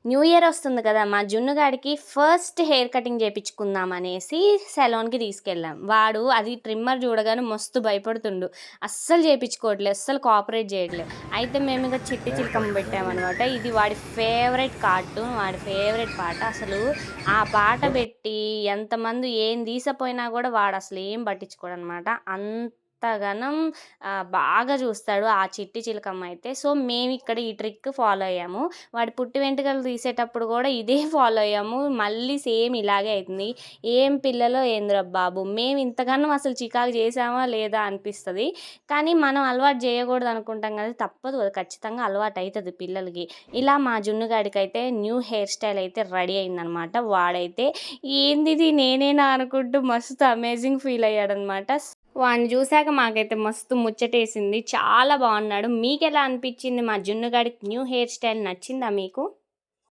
New year వస్తుంది కదా! మా జున్నుగాడికి ఫస్ట్ హెయిర్ కటింగ్ చేపించుకుందాం అనేసి సెలూన్‌కి తీసుకెళ్ళాం. వాడు అది ట్రిమ్మర్ చూడగానే మస్తు భయపడుతుండు. అస్సలు చేపించుకోవట్లేదు. అస్సలు కోఆపరేట్ చేయట్లేదు. అయితే మేమింక చిట్టి చిలకమ్మ పెట్టామనమాట. ఇది వాడి ఫేవరెట్ కార్టూన్. వాడి ఫేవరెట్ పాట. అసలు ఆ పాట పెట్టి ఎంతమంది ఏం తీసపోయినా కూడా వాడసలు ఏం పట్టించుకోడనమాట. అంతగనం బాగా చూస్తాడు ఆ చిట్టి చిలకమ్మ అయితే. సో, మేమిక్కడ ఈ ట్రిక్ ఫాలో అయ్యాము. వాడి పుట్టి వెంట్రుకలు తీసేటప్పుడు కూడా ఇదే ఫాలో అయ్యాము. మళ్ళీ సేమ్ ఇలాగే అయితుంది. ఏం పిల్లలో ఏందిరా బాబు! మేము ఇంతకన్నా అసలు చికాకు చేశామా లేదా అనిపిస్తది. కానీ మనం అలవాటు చేయకూడదు అనుకుంటాం కదా! తప్పదు అది ఖచ్చితంగా అలవాటు అయితది పిల్లలకి. ఇలా మా జున్నుగాడికైతే న్యూ హెయిర్ స్టైల్ అయితే రెడీ అయిందనమాట. వాడైతే ఏందిది నేనేనా అనుకుంటూ మస్తు అమేజింగ్ ఫీల్ అయ్యాడనమాట. వాడిని చూసాక మాకైతే మస్తు ముచ్చటేసింది. చాలా బాగున్నాడు. మీకెలా అనిపించింది? మా జున్నుగాడికి న్యూ హెయిర్ స్టైల్ నచ్చిందా మీకు?